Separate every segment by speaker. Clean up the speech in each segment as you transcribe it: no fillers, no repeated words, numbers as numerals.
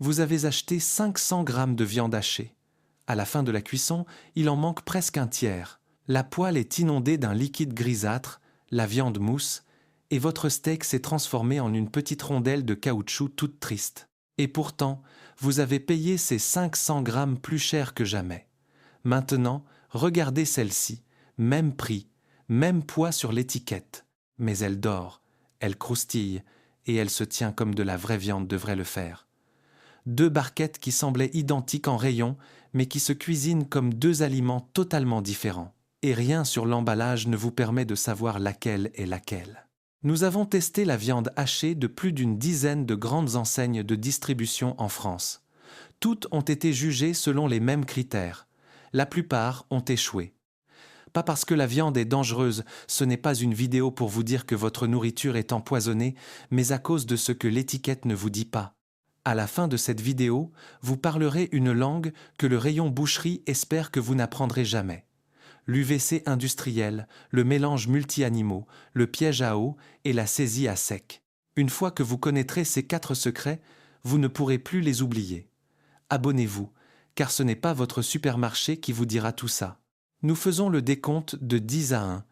Speaker 1: Vous avez acheté 500 grammes de viande hachée. À la fin de la cuisson, il en manque presque un tiers. La poêle est inondée d'un liquide grisâtre, la viande mousse, et votre steak s'est transformé en une petite rondelle de caoutchouc toute triste. Et pourtant, vous avez payé ces 500 grammes plus cher que jamais. Maintenant, regardez celle-ci, même prix, même poids sur l'étiquette. Mais elle dort, elle croustille, et elle se tient comme de la vraie viande devrait le faire. 2 barquettes qui semblaient identiques en rayon, mais qui se cuisinent comme 2 aliments totalement différents. Et rien sur l'emballage ne vous permet de savoir laquelle est laquelle. Nous avons testé la viande hachée de plus d'une dizaine de grandes enseignes de distribution en France. Toutes ont été jugées selon les mêmes critères. La plupart ont échoué. Pas parce que la viande est dangereuse, ce n'est pas une vidéo pour vous dire que votre nourriture est empoisonnée, mais à cause de ce que l'étiquette ne vous dit pas. À la fin de cette vidéo, vous parlerez une langue que le rayon boucherie espère que vous n'apprendrez jamais. L'UVC industriel, le mélange multi-animaux, le piège à eau et la saisie à sec. Une fois que vous connaîtrez ces 4 secrets, vous ne pourrez plus les oublier. Abonnez-vous, car ce n'est pas votre supermarché qui vous dira tout ça. Nous faisons le décompte de 10 à 1,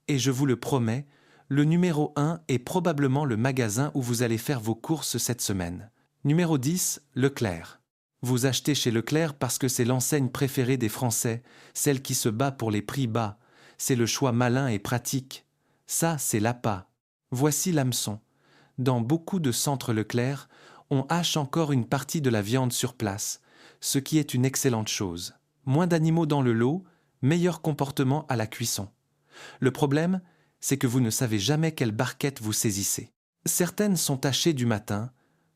Speaker 1: et je vous le promets, le numéro 1 est probablement le magasin où vous allez faire vos courses cette semaine. Numéro 10, Leclerc. Vous achetez chez Leclerc parce que c'est l'enseigne préférée des Français, celle qui se bat pour les prix bas. C'est le choix malin et pratique. Ça, c'est l'appât. Voici l'hameçon. Dans beaucoup de centres Leclerc, on hache encore une partie de la viande sur place, ce qui est une excellente chose. Moins d'animaux dans le lot, meilleur comportement à la cuisson. Le problème, c'est que vous ne savez jamais quelle barquette vous saisissez. Certaines sont hachées du matin,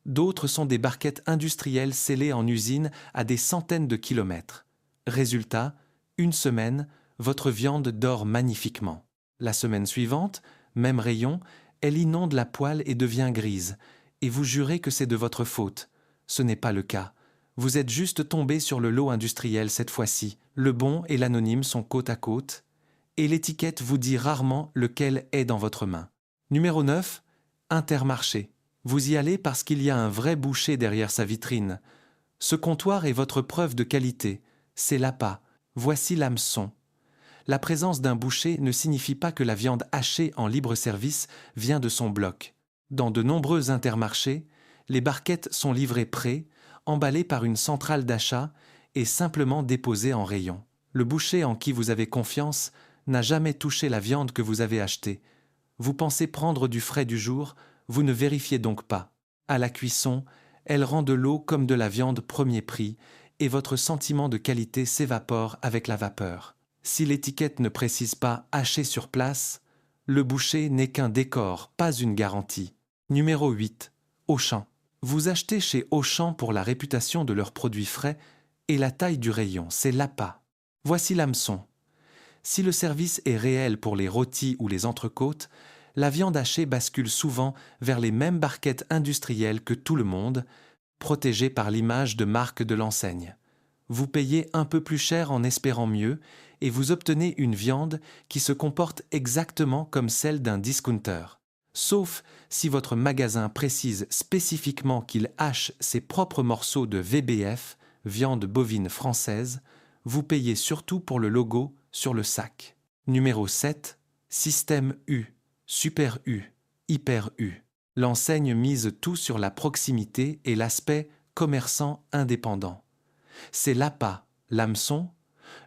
Speaker 1: d'autres sont des barquettes industrielles scellées en usine à des centaines de kilomètres. Résultat, une semaine, votre viande dort magnifiquement. La semaine suivante, même rayon, elle inonde la poêle et devient grise, et vous jurez que c'est de votre faute. Ce n'est pas le cas. Vous êtes juste tombé sur le lot industriel cette fois-ci. Le bon et l'anonyme sont côte à côte, et l'étiquette vous dit rarement lequel est dans votre main. Numéro 9, Intermarché. Vous y allez parce qu'il y a un vrai boucher derrière sa vitrine. Ce comptoir est votre preuve de qualité. C'est l'appât. Voici l'hameçon. La présence d'un boucher ne signifie pas que la viande hachée en libre service vient de son bloc. Dans de nombreux intermarchés, les barquettes sont livrées prêts, emballées par une centrale d'achat et simplement déposées en rayon. Le boucher en qui vous avez confiance n'a jamais touché la viande que vous avez achetée. Vous pensez prendre du frais du jour, vous ne vérifiez donc pas. À la cuisson, elle rend de l'eau comme de la viande premier prix et votre sentiment de qualité s'évapore avec la vapeur. Si l'étiquette ne précise pas « haché sur place », le boucher n'est qu'un décor, pas une garantie. Numéro 8. Auchan. Vous achetez chez Auchan pour la réputation de leurs produits frais et la taille du rayon, c'est l'appât. Voici l'hameçon. Si le service est réel pour les rôtis ou les entrecôtes, la viande hachée bascule souvent vers les mêmes barquettes industrielles que tout le monde, protégées par l'image de marque de l'enseigne. Vous payez un peu plus cher en espérant mieux et vous obtenez une viande qui se comporte exactement comme celle d'un discounter. Sauf si votre magasin précise spécifiquement qu'il hache ses propres morceaux de VBF, viande bovine française, vous payez surtout pour le logo sur le sac. Numéro 7. Système U, Super U, Hyper U. L'enseigne mise tout sur la proximité et l'aspect commerçant indépendant. C'est l'appât, l'hameçon.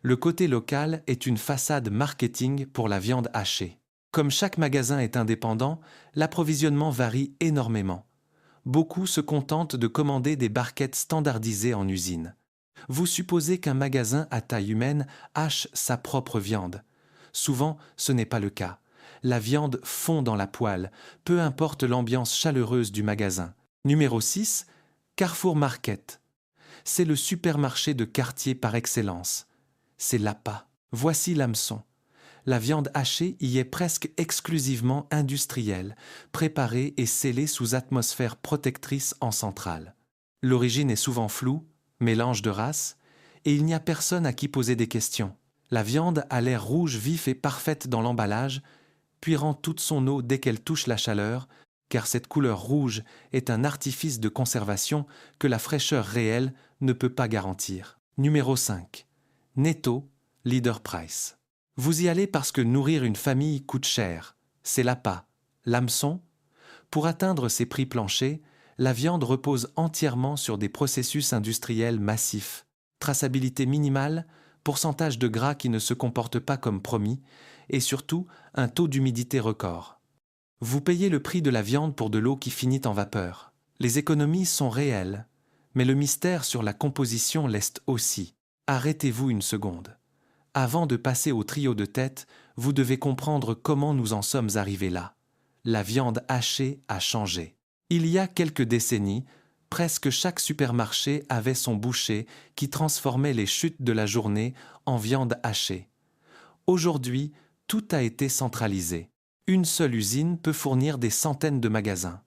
Speaker 1: Le côté local est une façade marketing pour la viande hachée. Comme chaque magasin est indépendant, l'approvisionnement varie énormément. Beaucoup se contentent de commander des barquettes standardisées en usine. Vous supposez qu'un magasin à taille humaine hache sa propre viande. Souvent, ce n'est pas le cas. La viande fond dans la poêle, peu importe l'ambiance chaleureuse du magasin. Numéro 6, Carrefour Market. C'est le supermarché de quartier par excellence. C'est l'appât. Voici l'hameçon. La viande hachée y est presque exclusivement industrielle, préparée et scellée sous atmosphère protectrice en centrale. L'origine est souvent floue, mélange de races, et il n'y a personne à qui poser des questions. La viande a l'air rouge vif et parfaite dans l'emballage, puis rend toute son eau dès qu'elle touche la chaleur, car cette couleur rouge est un artifice de conservation que la fraîcheur réelle ne peut pas garantir. Numéro 5. Netto, Leader Price. Vous y allez parce que nourrir une famille coûte cher. C'est l'appât, l'hameçon. Pour atteindre ces prix planchers, la viande repose entièrement sur des processus industriels massifs. Traçabilité minimale, pourcentage de gras qui ne se comporte pas comme promis, et surtout un taux d'humidité record. Vous payez le prix de la viande pour de l'eau qui finit en vapeur. Les économies sont réelles, mais le mystère sur la composition l'est aussi. Arrêtez-vous une seconde. Avant de passer au trio de tête, vous devez comprendre comment nous en sommes arrivés là. La viande hachée a changé. Il y a quelques décennies, presque chaque supermarché avait son boucher qui transformait les chutes de la journée en viande hachée. Aujourd'hui, tout a été centralisé. Une seule usine peut fournir des centaines de magasins.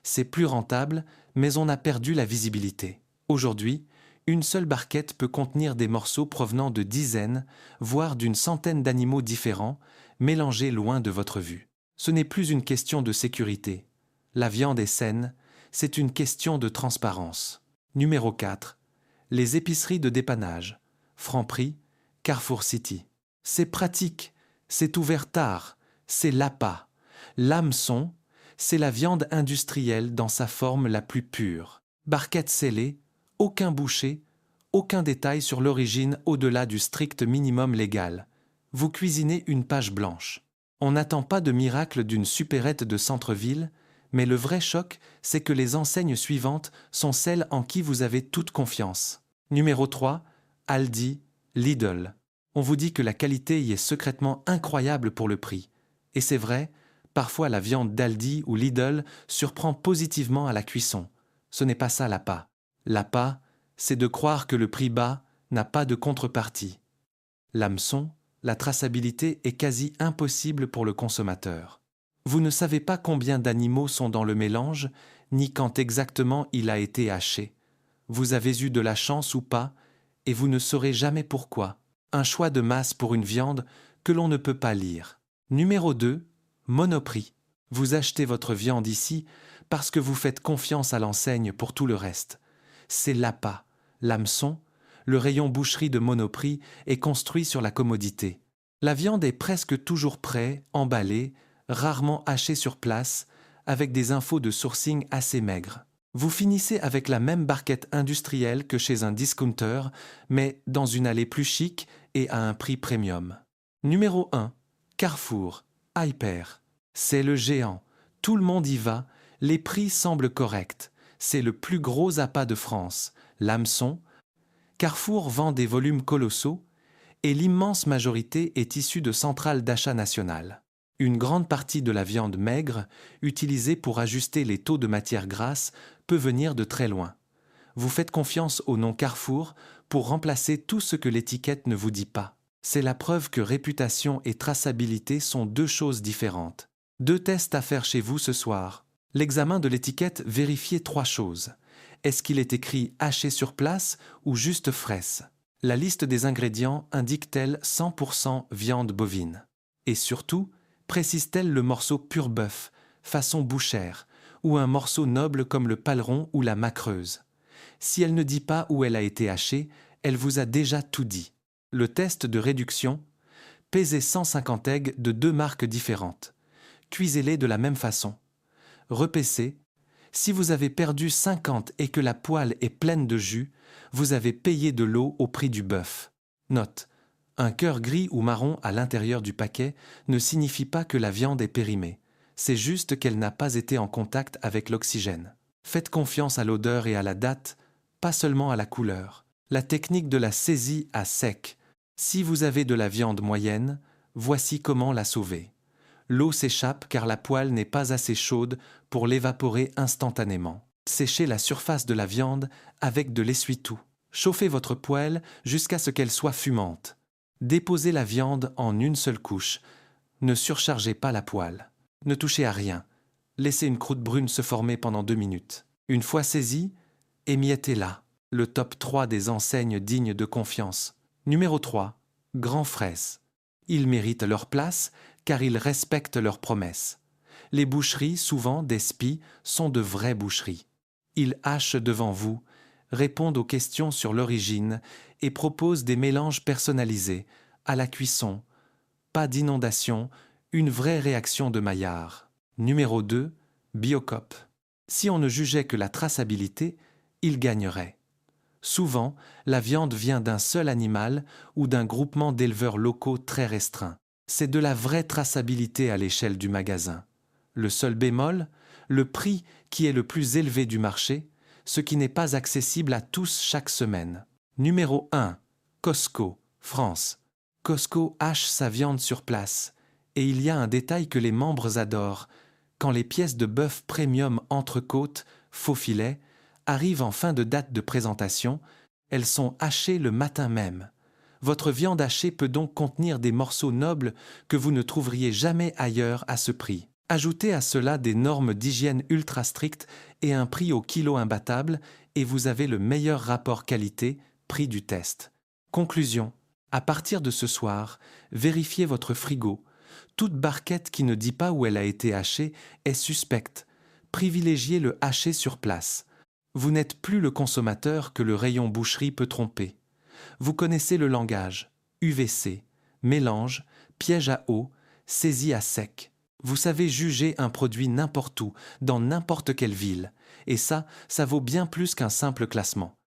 Speaker 1: C'est plus rentable, mais on a perdu la visibilité. Aujourd'hui, une seule barquette peut contenir des morceaux provenant de dizaines, voire d'une centaine d'animaux différents, mélangés loin de votre vue. Ce n'est plus une question de sécurité. La viande est saine, c'est une question de transparence. Numéro 4. Les épiceries de dépannage. Franprix, Carrefour City. C'est pratique, c'est ouvert tard, c'est l'appât. L'hameçon, c'est la viande industrielle dans sa forme la plus pure. Barquette scellée, aucun boucher, aucun détail sur l'origine au-delà du strict minimum légal. Vous cuisinez une page blanche. On n'attend pas de miracle d'une supérette de centre-ville, mais le vrai choc, c'est que les enseignes suivantes sont celles en qui vous avez toute confiance. Numéro 3, Aldi, Lidl. On vous dit que la qualité y est secrètement incroyable pour le prix. Et c'est vrai, parfois la viande d'Aldi ou Lidl surprend positivement à la cuisson. Ce n'est pas ça l'appât. L'appât, c'est de croire que le prix bas n'a pas de contrepartie. L'hameçon, la traçabilité est quasi impossible pour le consommateur. Vous ne savez pas combien d'animaux sont dans le mélange, ni quand exactement il a été haché. Vous avez eu de la chance ou pas, et vous ne saurez jamais pourquoi. Un choix de masse pour une viande que l'on ne peut pas lire. Numéro 2, Monoprix. Vous achetez votre viande ici parce que vous faites confiance à l'enseigne pour tout le reste. C'est l'appât, l'hameçon, le rayon boucherie de Monoprix est construit sur la commodité. La viande est presque toujours prête, emballée, rarement hachée sur place, avec des infos de sourcing assez maigres. Vous finissez avec la même barquette industrielle que chez un discounter, mais dans une allée plus chic et à un prix premium. Numéro 1. Carrefour, Hyper. C'est le géant. Tout le monde y va. Les prix semblent corrects. C'est le plus gros appât de France. L'hameçon. Carrefour vend des volumes colossaux et l'immense majorité est issue de centrales d'achat nationales. Une grande partie de la viande maigre, utilisée pour ajuster les taux de matière grasse, peut venir de très loin. Vous faites confiance au nom Carrefour pour remplacer tout ce que l'étiquette ne vous dit pas. C'est la preuve que réputation et traçabilité sont deux choses différentes. 2 tests à faire chez vous ce soir. L'examen de l'étiquette, vérifiez 3 choses. Est-ce qu'il est écrit haché sur place ou juste fraisse? La liste des ingrédients indique-t-elle 100% viande bovine? Et surtout, précise-t-elle le morceau pur bœuf, façon bouchère, ou un morceau noble comme le paleron ou la macreuse? Si elle ne dit pas où elle a été hachée, elle vous a déjà tout dit. Le test de réduction, pesez 150 aigles de 2 marques différentes. Cuisez-les de la même façon. Repaissez. Si vous avez perdu 50 et que la poêle est pleine de jus, vous avez payé de l'eau au prix du bœuf. Note. Un cœur gris ou marron à l'intérieur du paquet ne signifie pas que la viande est périmée. C'est juste qu'elle n'a pas été en contact avec l'oxygène. Faites confiance à l'odeur et à la date, pas seulement à la couleur. La technique de la saisie à sec. Si vous avez de la viande moyenne, voici comment la sauver. L'eau s'échappe car la poêle n'est pas assez chaude pour l'évaporer instantanément. Séchez la surface de la viande avec de l'essuie-tout. Chauffez votre poêle jusqu'à ce qu'elle soit fumante. Déposez la viande en une seule couche. Ne surchargez pas la poêle. Ne touchez à rien. Laissez une croûte brune se former pendant 2 minutes. Une fois saisie, émiettez-la. Le top 3 des enseignes dignes de confiance. Numéro 3. Grand Fraisse. Ils méritent leur place car ils respectent leurs promesses. Les boucheries, souvent des spies, sont de vraies boucheries. Ils hachent devant vous, répondent aux questions sur l'origine et proposent des mélanges personnalisés, à la cuisson, pas d'inondation, une vraie réaction de Maillard. Numéro 2. Biocoop. Si on ne jugeait que la traçabilité, il gagnerait. Souvent, la viande vient d'un seul animal ou d'un groupement d'éleveurs locaux très restreint. C'est de la vraie traçabilité à l'échelle du magasin. Le seul bémol, le prix qui est le plus élevé du marché, ce qui n'est pas accessible à tous chaque semaine. Numéro 1. Costco, France. Costco hache sa viande sur place. Et il y a un détail que les membres adorent. Quand les pièces de bœuf premium entrecôte, faux filet, arrivent en fin de date de présentation, elles sont hachées le matin même. Votre viande hachée peut donc contenir des morceaux nobles que vous ne trouveriez jamais ailleurs à ce prix. Ajoutez à cela des normes d'hygiène ultra strictes et un prix au kilo imbattable et vous avez le meilleur rapport qualité-prix du test. Conclusion. À partir de ce soir, vérifiez votre frigo. Toute barquette qui ne dit pas où elle a été hachée est suspecte. Privilégiez le haché sur place. Vous n'êtes plus le consommateur que le rayon boucherie peut tromper. Vous connaissez le langage, UVC, mélange, piège à eau, saisie à sec. Vous savez juger un produit n'importe où, dans n'importe quelle ville. Et ça vaut bien plus qu'un simple classement.